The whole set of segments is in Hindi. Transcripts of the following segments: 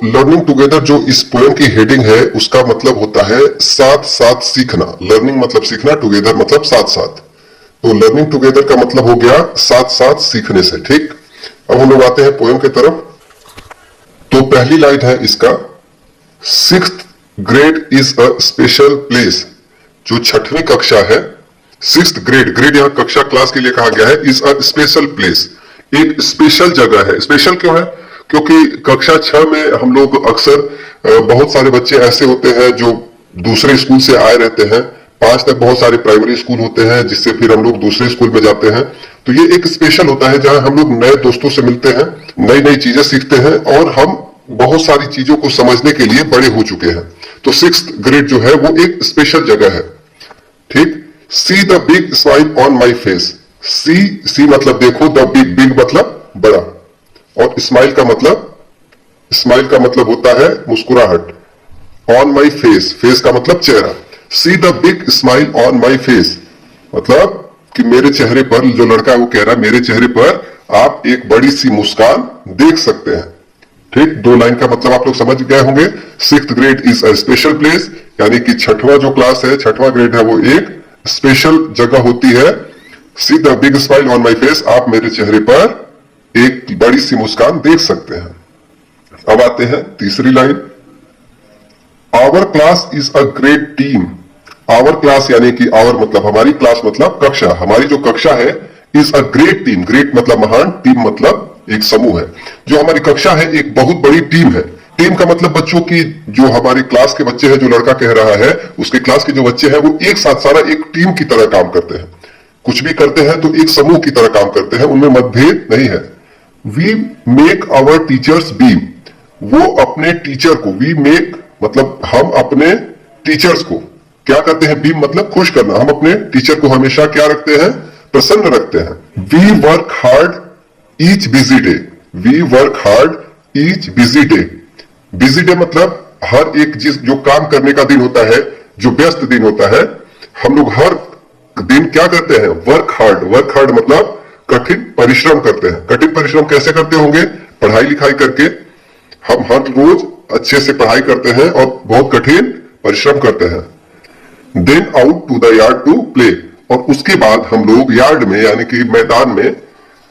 लर्निंग टुगेदर जो इस पोएम की हेडिंग है उसका मतलब होता है साथ साथ सीखना। लर्निंग मतलब सीखना, टुगेदर मतलब साथ साथ। तो लर्निंग टुगेदर का मतलब हो गया साथ साथ सीखने से। ठीक, अब हम लोग आते हैं पोएम की तरफ। तो पहली लाइन है इसका, 6th grade is a special place. जो छठवीं कक्षा है, 6th ग्रेड, ग्रेड यहां कक्षा क्लास के लिए कहा गया है, इज अ स्पेशल प्लेस, एक स्पेशल जगह है। स्पेशल क्यों है? क्योंकि कक्षा 6 में हम लोग अक्सर बहुत सारे बच्चे ऐसे होते हैं जो दूसरे स्कूल से आए रहते हैं। 5 तक बहुत सारे प्राइमरी स्कूल होते हैं जिससे फिर हम लोग दूसरे स्कूल में जाते हैं। तो ये एक स्पेशल होता है जहां हम लोग नए दोस्तों से मिलते हैं, नई नई चीजें सीखते हैं और हम बहुत सारी चीजों को समझने के लिए बड़े हो चुके हैं। तो 6th ग्रेड जो है वो एक स्पेशल जगह है। ठीक, see the big smile on my face. See मतलब देखो, द बिग, बिग मतलब बड़ा, और स्माइल का मतलब होता है मुस्कुराहट। ऑन माई फेस, फेस का मतलब चेहरा। सी the big smile on my face मतलब कि मेरे चेहरे पर, जो लड़का है वो कह रहा है मेरे चेहरे पर आप एक बड़ी सी मुस्कान देख सकते हैं। ठीक, 2 लाइन का मतलब आप लोग समझ गए होंगे। 6th grade is a special place, यानी कि छठवां जो क्लास है, छठवां ग्रेड है, वो एक स्पेशल जगह होती है। सी the big smile on my face, आप मेरे चेहरे पर एक बड़ी सी मुस्कान देख सकते हैं। अब आते हैं तीसरी line, our class is a great team. Our class यानी कि आवर मतलब हमारी, क्लास मतलब कक्षा, हमारी जो कक्षा है, is a great team. Great मतलब महान, टीम मतलब एक समूह है। जो हमारी कक्षा है एक बहुत बड़ी टीम है। टीम का मतलब बच्चों की, जो हमारी क्लास के बच्चे हैं, जो लड़का कह रहा है उसके क्लास के जो बच्चे हैं वो एक साथ सारा एक टीम की तरह काम करते हैं। कुछ भी करते हैं तो एक समूह की तरह काम करते हैं, उनमें मतभेद नहीं है। We make our teachers beam. वो अपने टीचर को, वी मेक मतलब हम अपने टीचर्स को क्या करते हैं? बीम मतलब खुश करना। हम अपने टीचर को हमेशा क्या रखते हैं? प्रसन्न रखते हैं। We work hard each busy day. We work hard each busy day. Busy day मतलब हर एक जो काम करने का दिन होता है, जो व्यस्त दिन होता है, हम लोग हर दिन क्या करते हैं? Work hard. वर्क हार्ड मतलब कठिन परिश्रम करते हैं। कठिन परिश्रम कैसे करते होंगे? पढ़ाई लिखाई करके। हम हर रोज अच्छे से पढ़ाई करते हैं और बहुत कठिन परिश्रम करते हैं। Then out to the yard to play, और उसके बाद हम लोग यार्ड में यानी कि मैदान में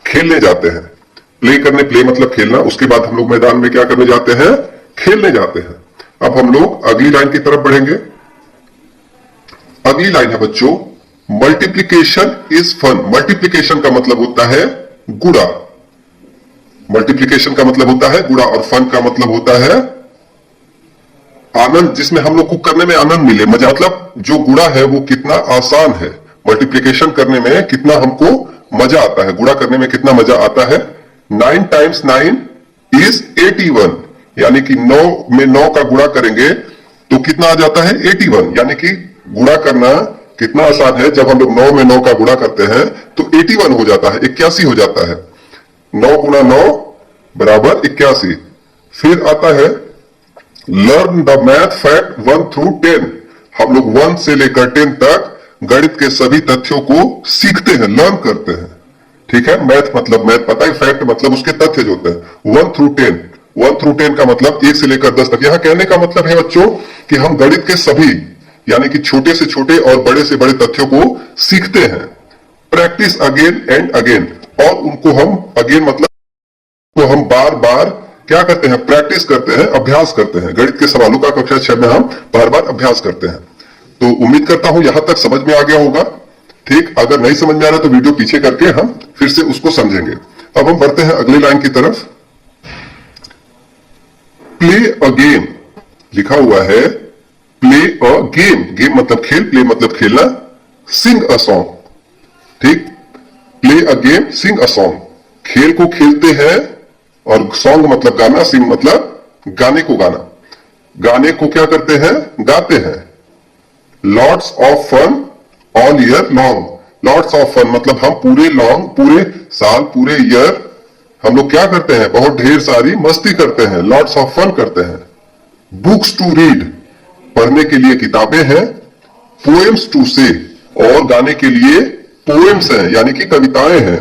खेलने जाते हैं। प्ले करने, प्ले मतलब खेलना। उसके बाद हम लोग मैदान में क्या करने जाते हैं? खेलने जाते हैं। अब हम लोग अगली लाइन की तरफ बढ़ेंगे। अगली लाइन है बच्चों, मल्टीप्लीकेशन इज फन। मल्टीप्लीकेशन का मतलब होता है गुणा। मल्टीप्लीकेशन का मतलब होता है गुणा, और फन का मतलब होता है आनंद, जिसमें हम लोग को करने में आनंद मिले, मजा। मतलब जो गुणा है वो कितना आसान है, मल्टीप्लीकेशन करने में कितना हमको मजा आता है, गुणा करने में कितना मजा आता है। 9 times 9 is 81, यानी कि 9 में 9 का गुणा करेंगे तो कितना आ जाता है? 81। यानी कि गुणा करना कितना आसान है। जब हम लोग 9 में 9 का गुणा करते हैं तो 81 हो जाता है, 81 हो जाता है। 9 गुणा 9 बराबर 81। फिर आता है learn the math fact 1 through 10। हम लोग 1 से लेकर 10 तक गणित के सभी तथ्यों को सीखते हैं, लर्न करते हैं। ठीक है, मैथ मतलब मैथ पता है, फैक्ट मतलब उसके तथ्य जो होते हैं। 1 through 10, 1 through 10 का मतलब 1 से लेकर 10 तक। यहां कहने का मतलब है बच्चों कि हम गणित के सभी यानी कि छोटे से छोटे और बड़े से बड़े तथ्यों को सीखते हैं। प्रैक्टिस अगेन एंड अगेन, और उनको हम अगेन मतलब तो हम बार बार क्या करते हैं? प्रैक्टिस करते हैं, अभ्यास करते हैं। गणित के सवालों का कक्षा 6 में हम बार बार अभ्यास करते हैं। तो उम्मीद करता हूं यहां तक समझ में आ गया होगा। ठीक, अगर नहीं समझ में आ रहा तो वीडियो पीछे करके हम फिर से उसको समझेंगे। अब हम बढ़ते हैं अगली लाइन की तरफ। प्ले अ गेम लिखा हुआ है, प्ले अ गेम। गेम मतलब खेल, प्ले मतलब खेलना। Sing a song. ठीक, play a game, sing a song. खेल को खेलते हैं, और सॉन्ग मतलब गाना, सिंग मतलब गाने को गाना। गाने को क्या करते हैं? गाते हैं। Lots of fun all year long. Lots of fun मतलब हम पूरे लॉन्ग, पूरे साल, पूरे ईयर हम लोग क्या करते हैं? बहुत ढेर सारी मस्ती करते हैं, लॉट्स ऑफ फन करते हैं। बुक्स टू रीड, पढ़ने के लिए किताबें हैं। पोएम्स टू से, और गाने के लिए पोएम्स हैं यानी कि कविताएं हैं।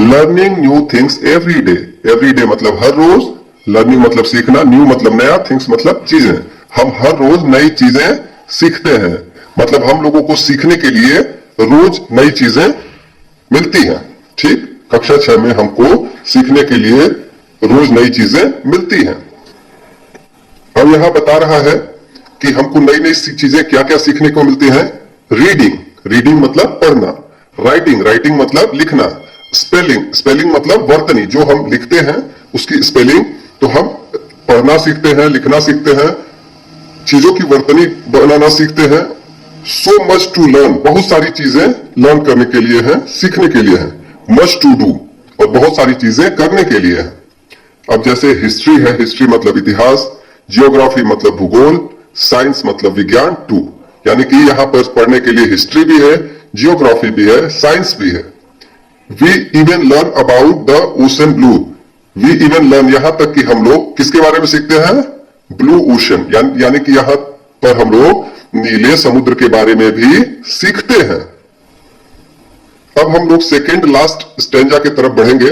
Learning new things every day, every day मतलब हर रोज, लर्निंग मतलब सीखना, न्यू मतलब नया, थिंग्स मतलब चीजें। हम हर रोज नई चीजें सीखते हैं, मतलब हम लोगों को सीखने के लिए रोज नई चीजें मिलती हैं। ठीक, कक्षा 6 में हमको सीखने के लिए रोज नई चीजें मिलती हैं। अब यहां बता रहा है कि हमको नई नई चीजें क्या क्या सीखने को मिलती हैं। रीडिंग, रीडिंग मतलब पढ़ना, राइटिंग, राइटिंग मतलब लिखना, स्पेलिंग, स्पेलिंग मतलब वर्तनी, जो हम लिखते हैं उसकी स्पेलिंग, तो हम पढ़ना सीखते हैं, लिखना सीखते हैं, चीजों की वर्तनी बनाना सीखते हैं। सो मच टू लर्न, बहुत सारी चीजें लर्न करने के लिए है, सीखने के लिए है। मच टू डू, और बहुत सारी चीजें करने के लिए है। अब जैसे हिस्ट्री है, हिस्ट्री मतलब इतिहास, जियोग्राफी मतलब भूगोल, साइंस मतलब विज्ञान, टू, यानी कि यहां पर पढ़ने के लिए हिस्ट्री भी है, जियोग्राफी भी है, साइंस भी है। We even learn about the ocean blue, we even learn, यहां तक कि हम लोग किसके बारे में सीखते हैं, ब्लू ओशन, यानी कि यहां पर हम लोग नीले समुद्र के बारे में भी सीखते हैं। अब हम लोग सेकेंड लास्ट स्टेंजा की तरफ बढ़ेंगे।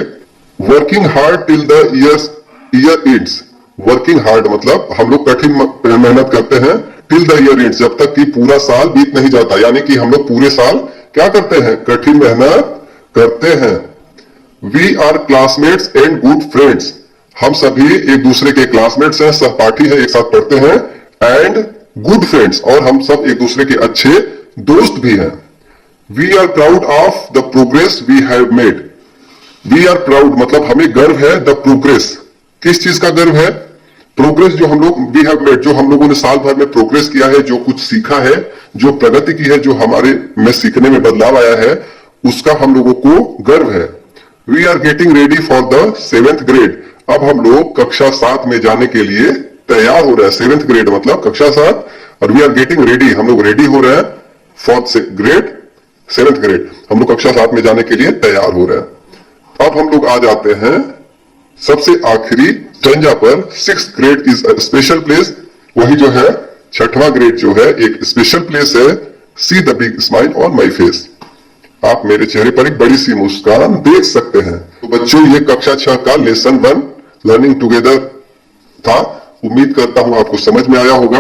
Working hard till the year ends, working hard मतलब हम लोग कठिन मेहनत करते हैं, टिल द ईयर एंड्स, जब तक कि पूरा साल बीत नहीं जाता, यानी कि हम लोग पूरे साल क्या करते हैं, कठिन मेहनत करते हैं। We are classmates and good friends, हम सभी एक दूसरे के क्लासमेट्स हैं, सहपाठी हैं, एक साथ पढ़ते हैं, एंड गुड फ्रेंड्स, और हम सब एक दूसरे के अच्छे दोस्त भी हैं। We are proud of the progress we have made, we are proud मतलब हमें गर्व है, द प्रोग्रेस, किस चीज का गर्व है, प्रोग्रेस जो हम लोग, वी हैव मेड, जो हम लोगों ने साल भर में प्रोग्रेस किया है, जो कुछ सीखा है, जो प्रगति की है, जो हमारे में सीखने में बदलाव आया है, उसका हम लोगों को गर्व है। We are getting ready for the 7th grade, अब हम लोग कक्षा 7 में जाने के लिए तैयार हो रहे हैं। 7th ग्रेड मतलब कक्षा 7, और वी आर गेटिंग रेडी, हम लोग रेडी हो रहे हैं फॉर ग्रेड 7th ग्रेड, हम लोग कक्षा 7 में जाने के लिए तैयार हो रहे हैं। अब हम लोग आ जाते हैं सबसे आखिरी स्टेंजा पर। 6th grade is a special place, वही जो है 6वां ग्रेड जो है एक स्पेशल प्लेस है। सी the big smile on my face, आप मेरे चेहरे पर एक बड़ी सी मुस्कान देख सकते हैं। तो बच्चों, ये कक्षा 6 का लेसन 1 लर्निंग टुगेदर था। उम्मीद करता हूं आपको समझ में आया होगा।